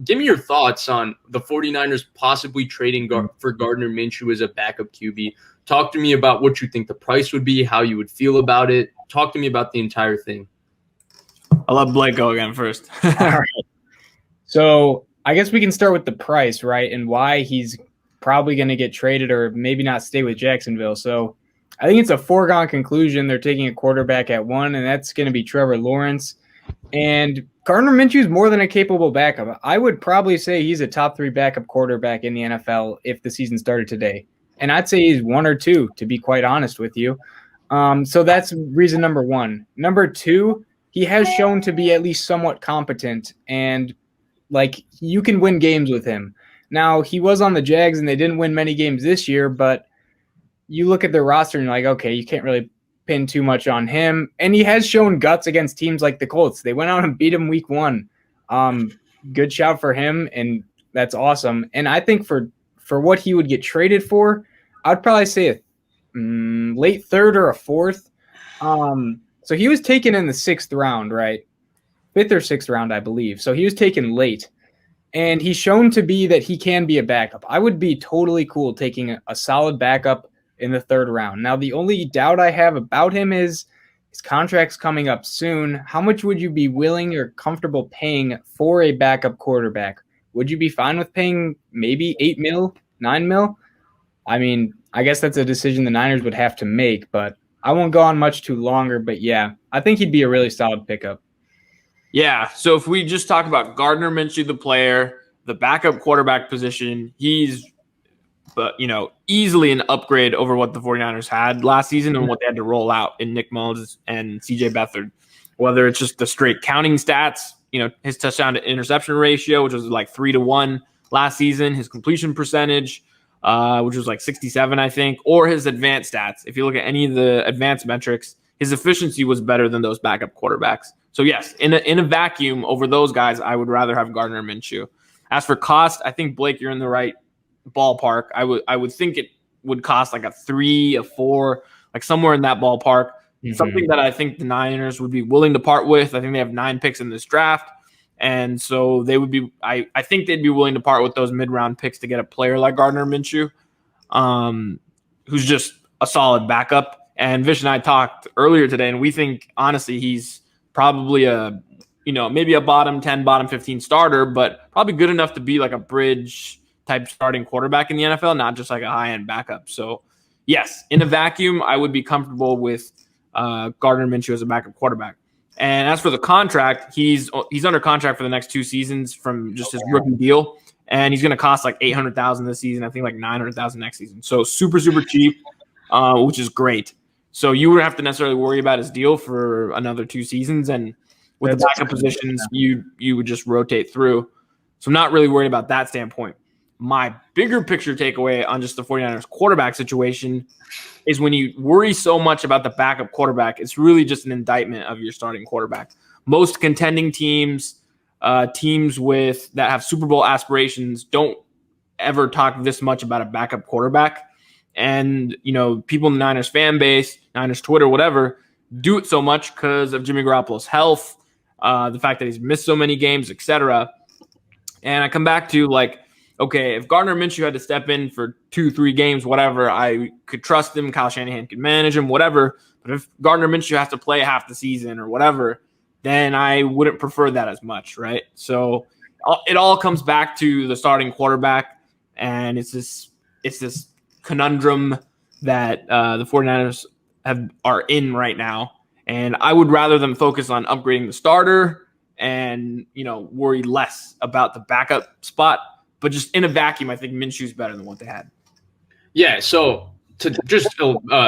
give me your thoughts on the 49ers possibly trading for Gardner Minshew as a backup QB. Talk to me about what you think the price would be, how you would feel about it. Talk to me about the entire thing. I'll let Blake go again first. All right. So I guess we can start with the price, right? And why he's probably going to get traded or maybe not stay with Jacksonville. So I think it's a foregone conclusion. They're taking a quarterback at 1, and that's going to be Trevor Lawrence. And Gardner Minshew is more than a capable backup. I would probably say he's a top 3 backup quarterback in the NFL if the season started today. And I'd say he's 1 or 2, to be quite honest with you. So that's reason number 1. Number 2, he has shown to be at least somewhat competent, and like you can win games with him. Now, he was on the Jags, and they didn't win many games this year, but you look at their roster and you're like, okay, you can't really pin too much on him. And he has shown guts against teams like the Colts. They went out and beat him week 1. Good shout for him, and that's awesome. And I think for what he would get traded for, I'd probably say a late 3rd or a 4th. So he was taken in the 6th round, right? 5th or 6th round, I believe. So he was taken late. And he's shown to be that he can be a backup. I would be totally cool taking a solid backup in the 3rd round. Now, the only doubt I have about him is his contract's coming up soon. How much would you be willing or comfortable paying for a backup quarterback? Would you be fine with paying maybe $8 million, $9 million? I mean, I guess that's a decision the Niners would have to make, but I won't go on much too longer. But yeah, I think he'd be a really solid pickup. Yeah, so if we just talk about Gardner Minshew, the player, the backup quarterback position, he's easily an upgrade over what the 49ers had last season and what they had to roll out in Nick Mullins and CJ Beathard. Whether it's just the straight counting stats, his touchdown to interception ratio, which was like 3-1 last season, his completion percentage, which was like 67, I think, or his advanced stats. If you look at any of the advanced metrics, his efficiency was better than those backup quarterbacks. So yes, in a vacuum over those guys, I would rather have Gardner Minshew. As for cost, I think, Blake, you're in the right ballpark. I would think it would cost like a 3, a 4, like somewhere in that ballpark. Mm-hmm. Something that I think the Niners would be willing to part with. I think they have 9 picks in this draft. And so they would be, I think they'd be willing to part with those mid-round picks to get a player like Gardner Minshew, who's just a solid backup. And Vish and I talked earlier today, and we think, honestly, he's probably maybe a bottom 10, bottom 15 starter, but probably good enough to be like a bridge type starting quarterback in the NFL, not just like a high-end backup. So, yes, in a vacuum, I would be comfortable with Gardner Minshew as a backup quarterback. And as for the contract, he's under contract for the next 2 seasons from just his rookie deal, and he's going to cost like $800,000 this season. I think like $900,000 next season. So super cheap, which is great. So you wouldn't have to necessarily worry about his deal for another 2 seasons, and with the backup positions, you would just rotate through. So I'm not really worried about that standpoint. My bigger picture takeaway on just the 49ers quarterback situation is when you worry so much about the backup quarterback, it's really just an indictment of your starting quarterback. Most contending teams, teams that have Super Bowl aspirations, don't ever talk this much about a backup quarterback. And, people in the Niners fan base, Niners Twitter, whatever, do it so much because of Jimmy Garoppolo's health, the fact that he's missed so many games, etc. And I come back to okay, if Gardner Minshew had to step in for 2-3 games, whatever, I could trust him. Kyle Shanahan could manage him, whatever. But if Gardner Minshew has to play half the season or whatever, then I wouldn't prefer that as much, right? So it all comes back to the starting quarterback, and it's this conundrum that the 49ers are in right now. And I would rather them focus on upgrading the starter and, worry less about the backup spot. But just in a vacuum, I think Minshew's better than what they had. Yeah, so to just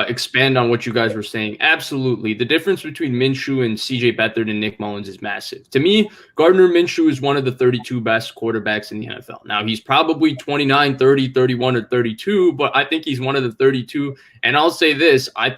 expand on what you guys were saying, absolutely. The difference between Minshew and CJ Beathard and Nick Mullins is massive. To me, Gardner Minshew is one of the 32 best quarterbacks in the NFL. Now, he's probably 29, 30, 31, or 32, but I think he's one of the 32. And I'll say this, I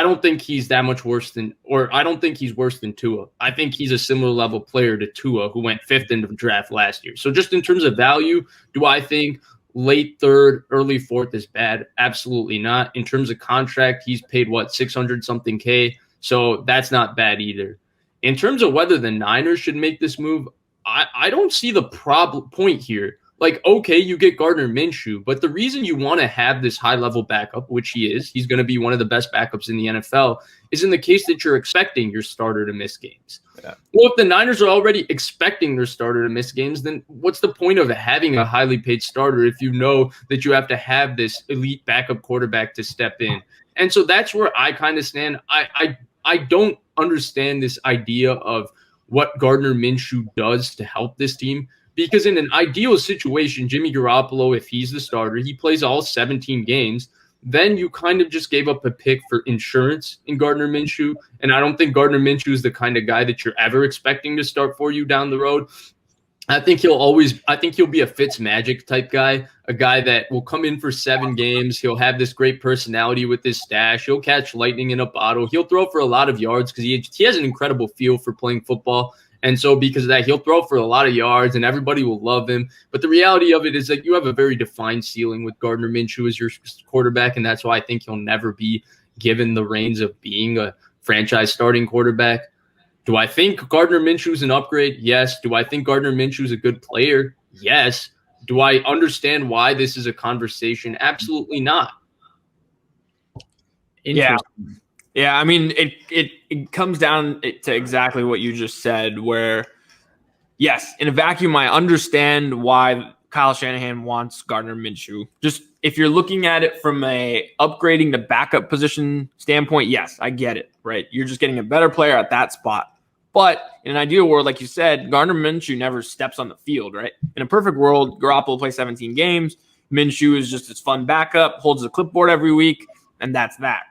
don't think he's that much worse I don't think he's worse than Tua. I think he's a similar level player to Tua, who went 5th in the draft last year. So just in terms of value, do I think late 3rd, early 4th is bad? Absolutely not. In terms of contract, he's paid 600 something K. So that's not bad either. In terms of whether the Niners should make this move, I don't see the point here. Like, okay, you get Gardner Minshew, but the reason you want to have this high-level backup, which he's going to be one of the best backups in the NFL, is in the case that you're expecting your starter to miss games. Yeah. Well, if the Niners are already expecting their starter to miss games, then what's the point of having a highly paid starter if you know that you have to have this elite backup quarterback to step in? And so that's where I kind of stand. I don't understand this idea of what Gardner Minshew does to help this team. Because in an ideal situation, Jimmy Garoppolo, if he's the starter, he plays all 17 games. Then you kind of just gave up a pick for insurance in Gardner Minshew. And I don't think Gardner Minshew is the kind of guy that you're ever expecting to start for you down the road. I think he'll be a Fitzmagic type guy, a guy that will come in for 7 games. He'll have this great personality with his stash. He'll catch lightning in a bottle. He'll throw for a lot of yards because he has an incredible feel for playing football. And so because of that, he'll throw for a lot of yards and everybody will love him. But the reality of it is that you have a very defined ceiling with Gardner Minshew as your quarterback. And that's why I think he'll never be given the reins of being a franchise starting quarterback. Do I think Gardner Minshew is an upgrade? Yes. Do I think Gardner Minshew is a good player? Yes. Do I understand why this is a conversation? Absolutely not. Yeah. Yeah, I mean, it comes down to exactly what you just said, where, yes, in a vacuum, I understand why Kyle Shanahan wants Gardner Minshew. Just if you're looking at it from a upgrading the backup position standpoint, yes, I get it, right? You're just getting a better player at that spot. But in an ideal world, like you said, Gardner Minshew never steps on the field, right? In a perfect world, Garoppolo plays 17 games. Minshew is just his fun backup, holds the clipboard every week, and that's that.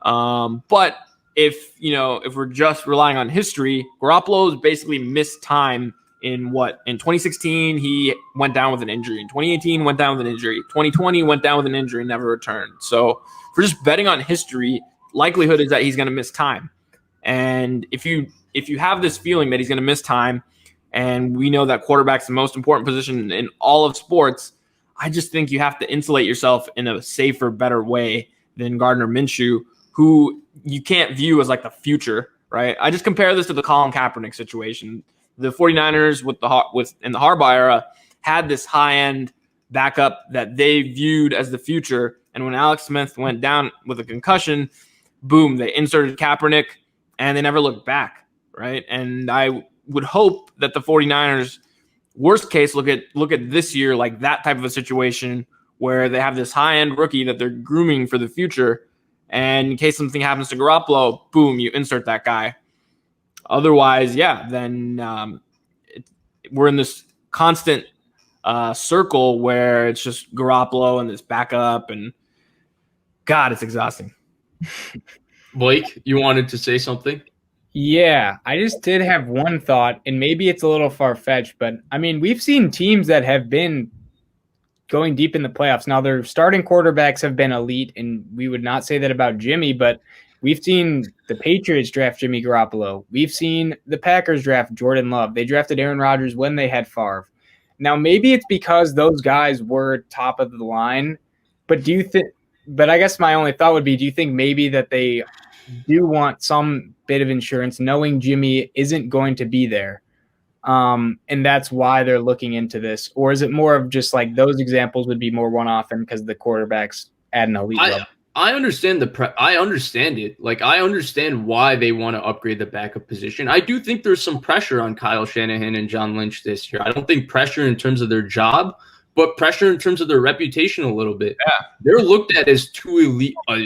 But if we're just relying on history, Garoppolo's basically missed time in 2016, he went down with an injury. In 2018, went down with an injury. 2020 went down with an injury, never returned. So if we're just betting on history, likelihood is that he's going to miss time. And if you have this feeling that he's going to miss time, and we know that quarterback's the most important position in all of sports, I just think you have to insulate yourself in a safer, better way than Gardner Minshew, who you can't view as like the future, right? I just compare this to the Colin Kaepernick situation. The 49ers in the Harbaugh era had this high-end backup that they viewed as the future. And when Alex Smith went down with a concussion, boom, they inserted Kaepernick and they never looked back, right? And I would hope that the 49ers, worst case, look at this year like that type of a situation where they have this high-end rookie that they're grooming for the future. And in case something happens to Garoppolo, boom, you insert that guy. Otherwise, yeah, then we're in this constant circle where it's just Garoppolo and this backup, and God, it's exhausting. Blake, you wanted to say something? Yeah, I just did have one thought, and maybe it's a little far-fetched, but I mean, we've seen teams that have been going deep in the playoffs. Now, their starting quarterbacks have been elite, and we would not say that about Jimmy, but we've seen the Patriots draft Jimmy Garoppolo. We've seen the Packers draft Jordan Love. They drafted Aaron Rodgers when they had Favre. Now, maybe it's because those guys were top of the line, but but I guess my only thought would be, do you think maybe that they do want some bit of insurance knowing Jimmy isn't going to be there? And that's why they're looking into this. Or is it more of just like those examples would be more one-off and because the quarterback's at an elite level? I understand I understand it. Like, I understand why they want to upgrade the backup position. I do think there's some pressure on Kyle Shanahan and John Lynch this year. I don't think pressure in terms of their job, but pressure in terms of their reputation a little bit. Yeah. They're looked at as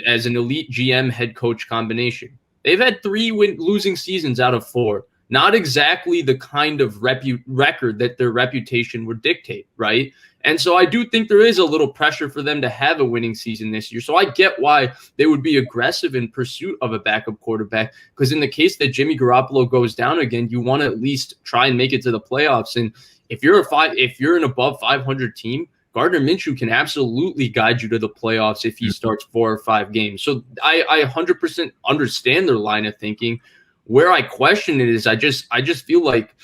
as an elite GM head coach combination. They've had 3 losing seasons out of 4. Not exactly the kind of record that their reputation would dictate, right? And so I do think there is a little pressure for them to have a winning season this year. So I get why they would be aggressive in pursuit of a backup quarterback, because in the case that Jimmy Garoppolo goes down again, you want to at least try and make it to the playoffs. And if you're an above 500 team, Gardner Minshew can absolutely guide you to the playoffs if he starts 4 or 5 games. So I 100% understand their line of thinking. Where I question it is I just feel like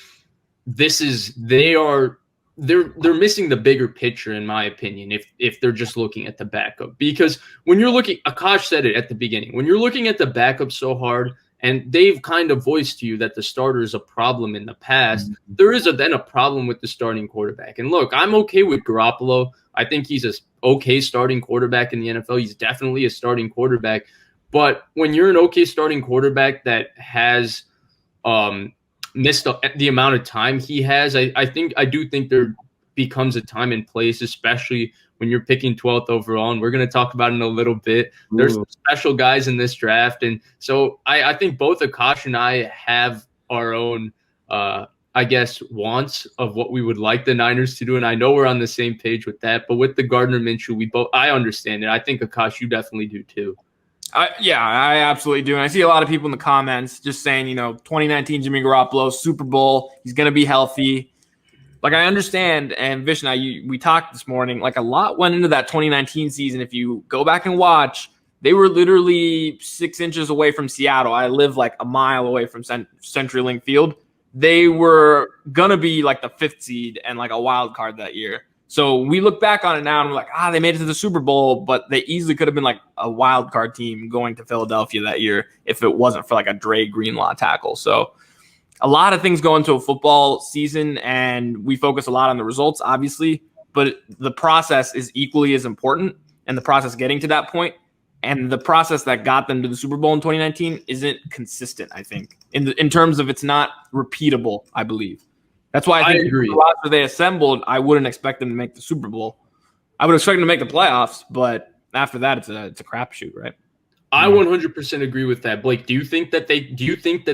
they're missing the bigger picture, in my opinion, if they're just looking at the backup. Because when you're looking, Akash said it at the beginning, when you're looking at the backup so hard and they've kind of voiced to you that the starter is a problem in the past. There is then a problem with the starting quarterback. And look, I'm okay with Garoppolo. I think he's a okay starting quarterback in the NFL. He's definitely a starting quarterback. But when you're an okay starting quarterback that has missed the amount of time he has, I do think there becomes a time and place, especially when you're picking 12th overall. And we're going to talk about it in a little bit. There's some special guys in this draft. And so I think both Akash and I have our own, wants of what we would like the Niners to do. And I know we're on the same page with that. But with the Gardner Minshew, I understand it. I think, Akash, you definitely do too. I absolutely do. And I see a lot of people in the comments just saying, 2019 Jimmy Garoppolo, Super Bowl, he's going to be healthy. Like, I understand, and Vish and I, we talked this morning, like a lot went into that 2019 season. If you go back and watch, they were literally 6 inches away from Seattle. I live like a mile away from CenturyLink Field. They were going to be like the 5th seed and like a wild card that year. So we look back on it now and we're like, they made it to the Super Bowl, but they easily could have been like a wild card team going to Philadelphia that year if it wasn't for like a Dre Greenlaw tackle. So a lot of things go into a football season, and we focus a lot on the results, obviously, but the process is equally as important, and the process getting to that point and the process that got them to the Super Bowl in 2019 isn't consistent, I think, in terms of it's not repeatable, I believe. That's why I think the roster they assembled, I wouldn't expect them to make the Super Bowl. I would expect them to make the playoffs, but after that, it's a crapshoot, right? I 100% agree with that. Blake, do you think that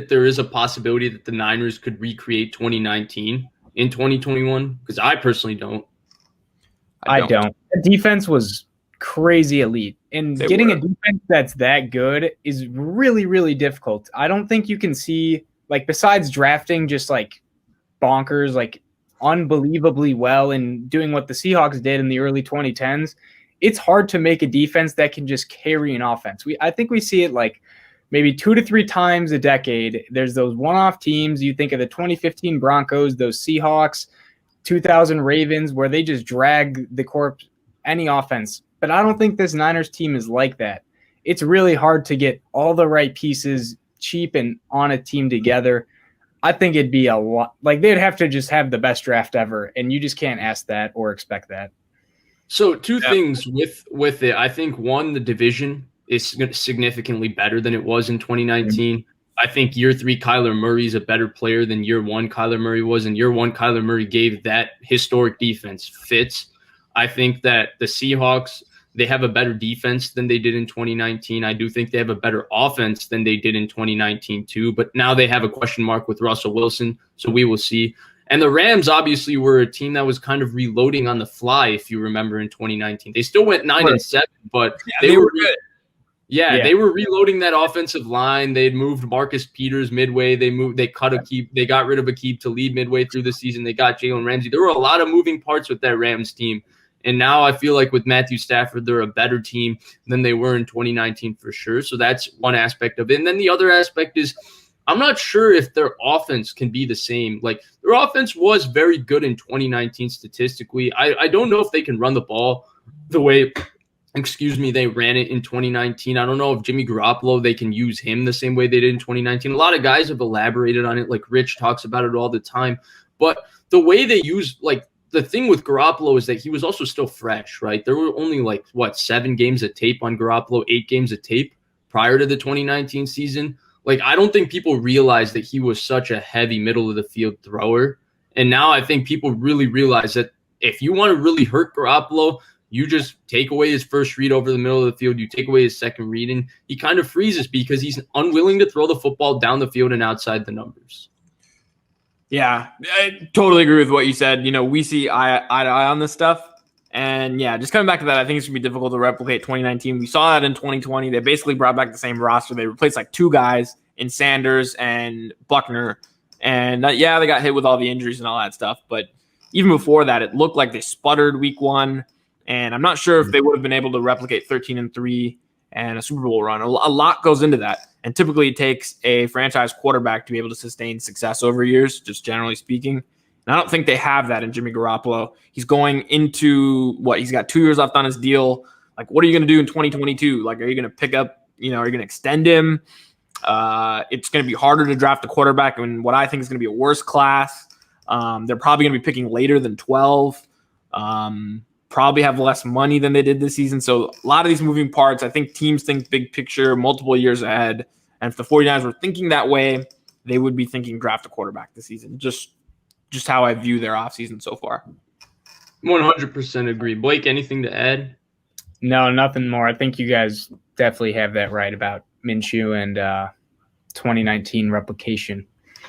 there is a possibility that the Niners could recreate 2019 in 2021? Because I personally don't. I don't. The defense was crazy elite. And getting a defense that's that good is really, really difficult. I don't think you can see, like, besides drafting just like bonkers, like unbelievably well and doing what the Seahawks did in the early 2010s, it's hard to make a defense that can just carry an offense. I think we see it like maybe 2 to 3 times a decade. There's those one-off teams. You think of the 2015 Broncos, those Seahawks, 2000 Ravens, where they just drag the corpse, any offense. But I don't think this Niners team is like that. It's really hard to get all the right pieces cheap and on a team together. I think it'd be a lot. Like, they'd have to just have the best draft ever, and you just can't ask that or expect that. So two things with it. I think, one, the division is significantly better than it was in 2019. Mm-hmm. I think year 3 Kyler Murray is a better player than year 1 Kyler Murray was, and year 1 Kyler Murray gave that historic defense fits. I think that the Seahawks, they have a better defense than they did in 2019. I do think they have a better offense than they did in 2019 too, but now they have a question mark with Russell Wilson, so we will see. And the Rams obviously were a team that was kind of reloading on the fly, if you remember, in 2019. They still went 9-7, but they were good. Yeah, they were reloading that offensive line. They'd moved Marcus Peters midway. They got rid of Aqib Talib midway through the season. They got Jalen Ramsey. There were a lot of moving parts with that Rams team. And now I feel like with Matthew Stafford, they're a better team than they were in 2019 for sure. So that's one aspect of it. And then the other aspect is, I'm not sure if their offense can be the same. Like, their offense was very good in 2019 statistically. I don't know if they can run the ball the way, they ran it in 2019. I don't know if Jimmy Garoppolo, they can use him the same way they did in 2019. A lot of guys have elaborated on it. Like, Rich talks about it all the time. But the way they use, like, the thing with Garoppolo is that he was also still fresh, right? There were only 7 games of tape on Garoppolo, 8 games of tape prior to the 2019 season. Like, I don't think people realize that he was such a heavy middle of the field thrower. And now I think people really realize that if you want to really hurt Garoppolo, you just take away his first read over the middle of the field. You take away his second read, and he kind of freezes because he's unwilling to throw the football down the field and outside the numbers. Yeah, I totally agree with what you said. We see eye to eye on this stuff. And yeah, just coming back to that, I think it's going to be difficult to replicate 2019. We saw that in 2020. They basically brought back the same roster. They replaced 2 guys in Sanders and Buckner. And they got hit with all the injuries and all that stuff. But even before that, it looked like they sputtered week 1. And I'm not sure if they would have been able to replicate 13-3 and a Super Bowl run. A lot goes into that. And typically it takes a franchise quarterback to be able to sustain success over years, just generally speaking. And I don't think they have that in Jimmy Garoppolo. He's going into he's got 2 years left on his deal. Like, what are you going to do in 2022? Like, are you going to pick up, are you going to extend him? It's going to be harder to draft a quarterback in what I think is going to be a worse class. They're probably going to be picking later than 12. Probably have less money than they did this season. So a lot of these moving parts, I think teams think big picture, multiple years ahead. And if the 49ers were thinking that way, they would be thinking draft a quarterback this season. Just how I view their offseason so far. 100% agree. Blake, anything to add? No, nothing more. I think you guys definitely have that right about Minshew and 2019 replication.